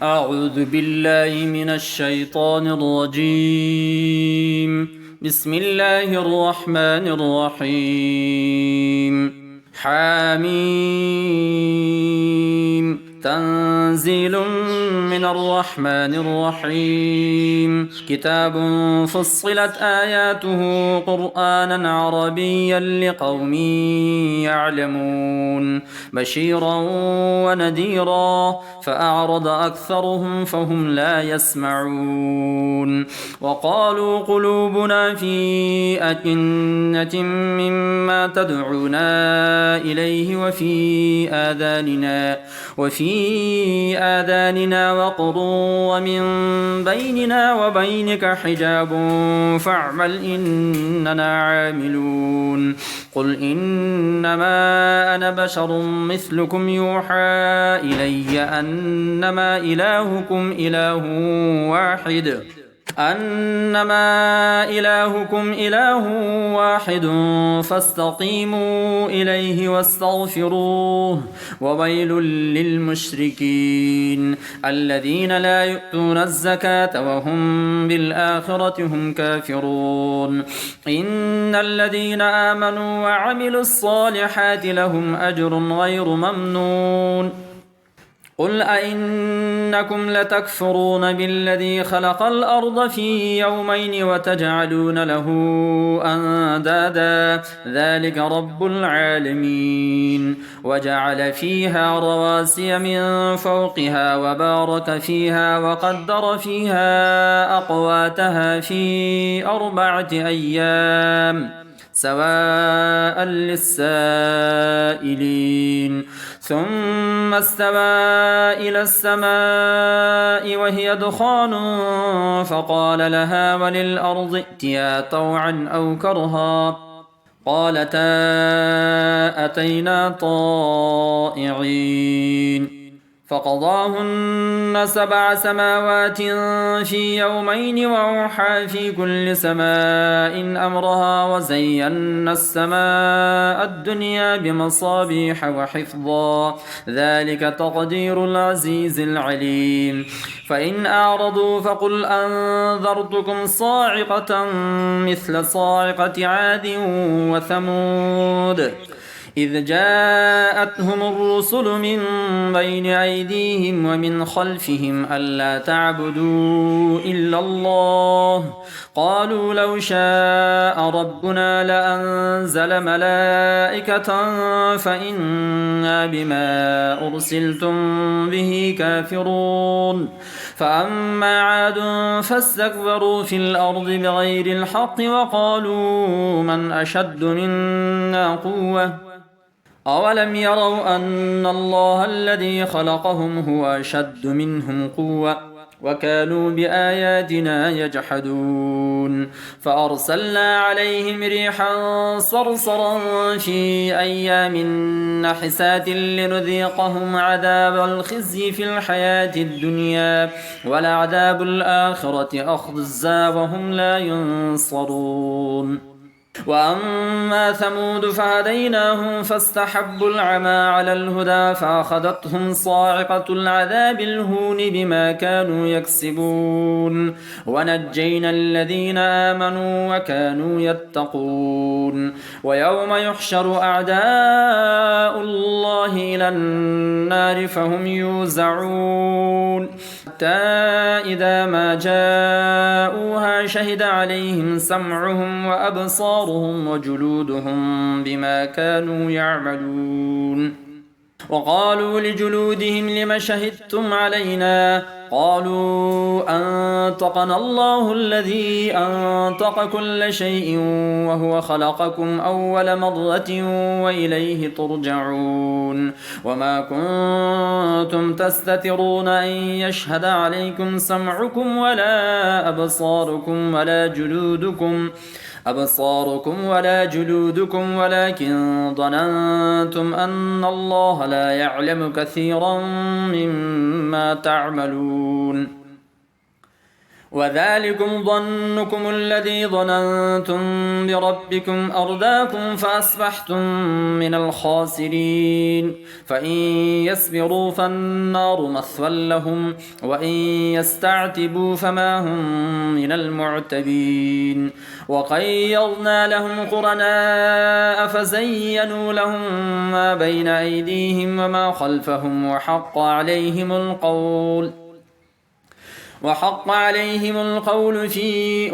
أعوذ بالله من الشيطان الرجيم. بسم الله الرحمن الرحيم. حميم. تنزيل من الرحمن الرحيم. كتاب فصلت آياته قرآنا عربيا لقوم يعلمون بشيرا ونذيرا فأعرض أكثرهم فهم لا يسمعون. وقالوا قلوبنا في أكنة مما تدعونا إليه وفي آذاننا وقر ومن بيننا وبينك حجاب فاعمل إننا عاملون. قل إنما أنا بشر مثلكم يوحى إلي أنما إلهكم إله واحد فاستقيموا إليه واستغفروه. وويل للمشركين الذين لا يؤتون الزكاة وهم بالآخرة هم كافرون. إن الذين آمنوا وعملوا الصالحات لهم أجر غير ممنون. قل أئنكم لتكفرون بالذي خلق الأرض في يومين وتجعلون له أندادا ذلك رب العالمين. وجعل فيها رواسي من فوقها وبارك فيها وقدر فيها أقواتها في 4 أيام سواء للسائلين. ثم استوى إلى السماء وهي دخان فقال لها وللأرض ائتيا طوعا أو كرها قالتا أتينا طائعين. فقضاهن 7 سماوات في يومين وأوحى في كل سماء أمرها وزينا السماء الدنيا بمصابيح وحفظا ذلك تقدير العزيز العليم. فإن أعرضوا فقل أنذرتكم صاعقة مثل صاعقة عاد وثمود إذ جاءتهم الرسل من بين أيديهم ومن خلفهم ألا تعبدوا إلا الله قالوا لو شاء ربنا لأنزل ملائكة فإنا بما أرسلتم به كافرون. فأما عاد فاستكبروا في الأرض بغير الحق وقالوا من أشد منا قوة أولم يروا أن الله الذي خلقهم هو أشد منهم قوة وكانوا بآياتنا يجحدون. فأرسلنا عليهم ريحا صرصرا في أيام نحسات لنذيقهم عذاب الخزي في الحياة الدنيا ولعذاب الآخرة أخزى وهم لا ينصرون. وأما ثمود فهديناهم فاستحبوا العمى على الهدى فأخذتهم صاعقة العذاب الهون بما كانوا يكسبون. ونجينا الذين آمنوا وكانوا يتقون. ويوم يحشر أعداء الله إلى النار فهم يوزعون حتى إذا ما جاءوها شهد عليهم سمعهم وأبصارهم وجلودهم بما كانوا يعملون. وقالوا لجلودهم لم شهدتم علينا قالوا أنطقنا الله الذي أنطق كل شيء وهو خلقكم أول مرة وإليه ترجعون. وما كنتم تستترون أن يشهد عليكم سمعكم ولا أبصاركم ولا جلودكم ولكن ظننتم أن الله لا يعلم كثيرا مما تعملون. وذلكم ظنكم الذي ظننتم بربكم أرداكم فأصبحتم من الخاسرين فإن يصبروا فالنار مثوى لهم وإن يستعتبوا فما هم من المعتبين وقيضنا لهم قرناء فزينوا لهم ما بين أيديهم وما خلفهم وحق عليهم القول في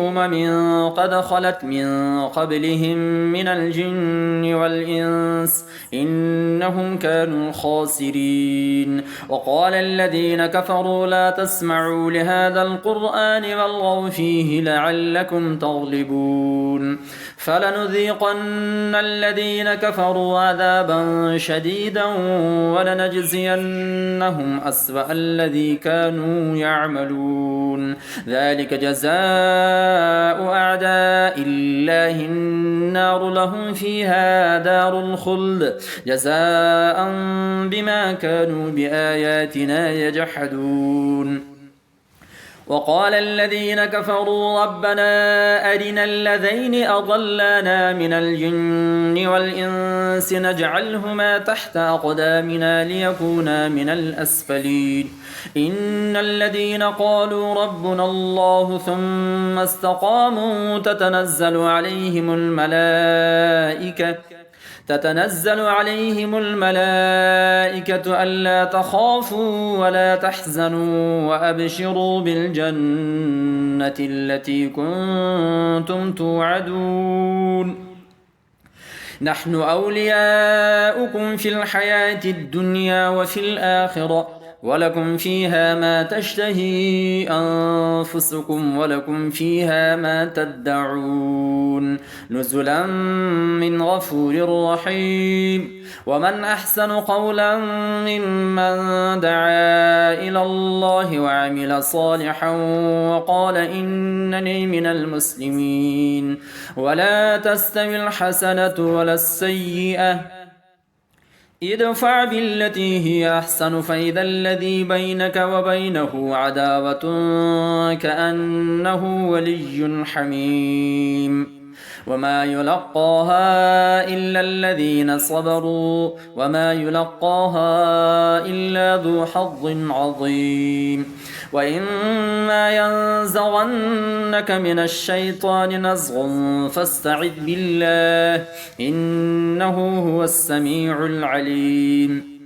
قد خلت من قبلهم من الجن والإنس إنهم كانوا خاسرين وقال الذين كفروا لا تسمعوا لهذا القرآن والغوا فيه لعلكم تغلبون فلنذيقن الذين كفروا عذابا شديدا ولنجزينهم أسوأ الذي كانوا يعملون ذلك جزاء أعداء الله النار لهم فيها دار الخلد جزاء بما كانوا بآياتنا يجحدون وقال الذين كفروا ربنا أرنا الذين أضلانا من الجن والإنس نجعلهما تحت أقدامنا ليكونا من الأسفلين إن الذين قالوا ربنا الله ثم استقاموا تتنزل عليهم الملائكة ألا تخافوا ولا تحزنوا وأبشروا بالجنة التي كنتم توعدون نحن أولياؤكم في الحياة الدنيا وفي الآخرة ولكم فيها ما تشتهي أنفسكم ولكم فيها ما تدعون نزلا من غفور رحيم ومن أحسن قولا ممن دعا إلى الله وعمل صالحا وقال إنني من المسلمين ولا تستوي الحسنة ولا السيئة ادفع بالتي هي أحسن فإذا الذي بينك وبينه عداوة كأنه ولي حميم وما يلقاها إلا الذين صبروا وما يلقاها إلا ذو حظ عظيم وإما ينزغنك من الشيطان نزغ فاستعذ بالله إنه هو السميع العليم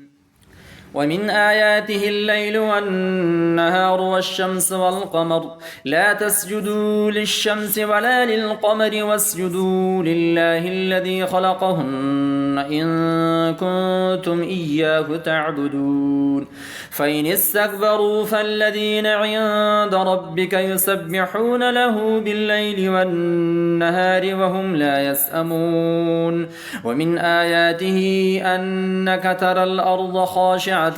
ومن آياته الليل والنهار والشمس والقمر لا تسجدوا للشمس ولا للقمر واسجدوا لله الذي خلقهن إن كنتم إياه تعبدون فإن استكبروا فالذين عند ربك يسبحون له بالليل والنهار وهم لا يسأمون ومن آياته أنك ترى الأرض خاشعة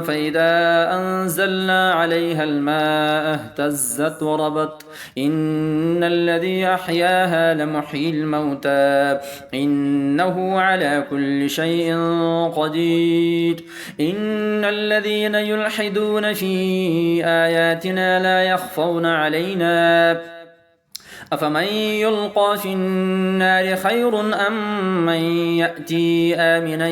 فإذا أنزلنا عليها الماء اهتزت وربت إن الذي أحياها لمحيي الموتى إنه على كل شيء قدير إن الذين يلحدون في آياتنا لا يخفون علينا أفمن يلقى في النار خير أم من يأتي آمنا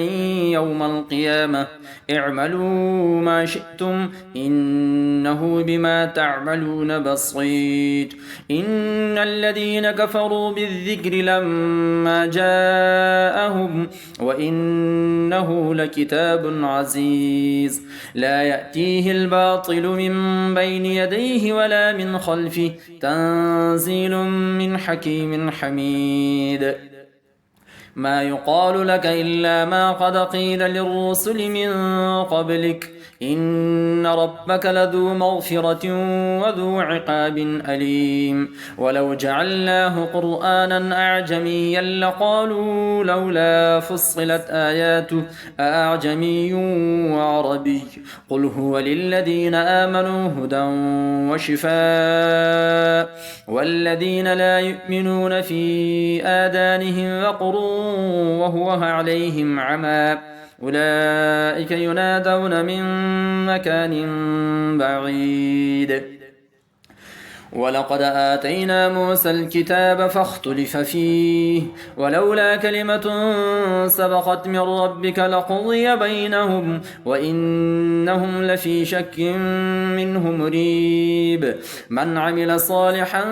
يوم القيامة اعملوا ما شئتم إنه بما تعملون بصير إن الذين كفروا بالذكر لما جاءهم وإنه لكتاب عزيز لا يأتيه الباطل من بين يديه ولا من خلفه تنزيل من حكيم حميد ما يقال لك إلا ما قد قيل للرسل من قبلك إن ربك لذو مغفرة وذو عقاب أليم ولو جعلناه قرآنا أعجميا لقالوا لولا فصلت آياته أعجمي وعربي قل هو للذين آمنوا هدى وشفاء والذين لا يؤمنون في آذانهم وقر وهو عليهم عمى أولئك ينادون من مكان بعيد ولقد آتينا موسى الكتاب فاختلف فيه ولولا كلمة سبقت من ربك لقضي بينهم وإنهم لفي شك منه مريب من عمل صالحا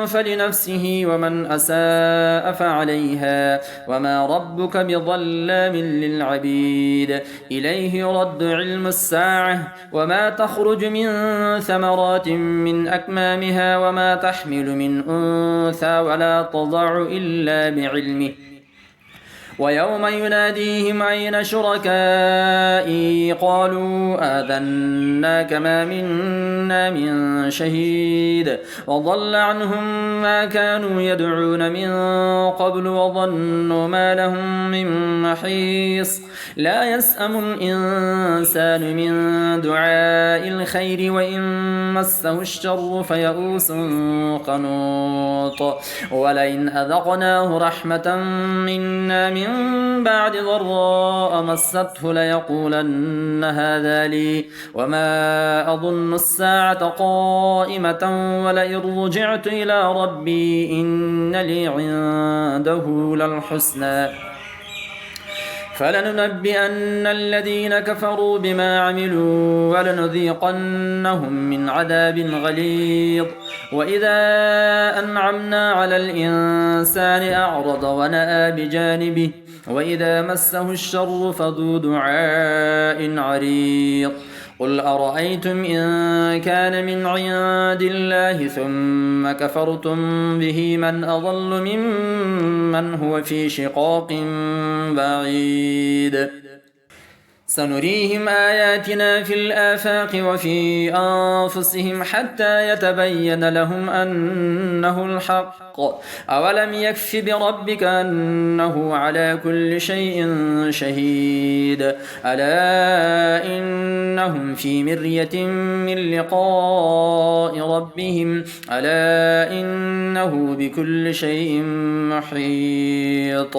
فلنفسه ومن أساء فعليها وما ربك بظلام للعبيد إليه يرد علم الساعة وما تخرج من ثمرات من أكمامها وما تحمل من أنثى ولا تضع إلا بعلمه ويوم يناديهم أين شركائي قالوا آذناك ما منا من شهيد وضل عنهم ما كانوا يدعون من قبل وظنوا ما لهم من محيص لا يسأم الإنسان من دعاء الخير وإن مسه الشر فيئوس قنوط ولئن أذقناه رحمة منا من بعد ضراء مسته ليقولن هذا لي وما أظن الساعة قائمة ولئن رجعت إلى ربي إن لي عنده للحسنى فلننبئن الذين كفروا بما عملوا ولنذيقنهم من عذاب غليظ وإذا أنعمنا على الإنسان أعرض ونأى بجانبه وإذا مسه الشر فذو دعاء عريض قل أرأيتم إن كان من عند الله ثم كفرتم به من أضل ممن هو في شقاق بعيد سنريهم آياتنا في الآفاق وفي أنفسهم حتى يتبين لهم أنه الحق أولم يكف بربك أنه على كل شيء شهيد ألا إنهم في مرية من لقاء ربهم ألا إنه بكل شيء محيط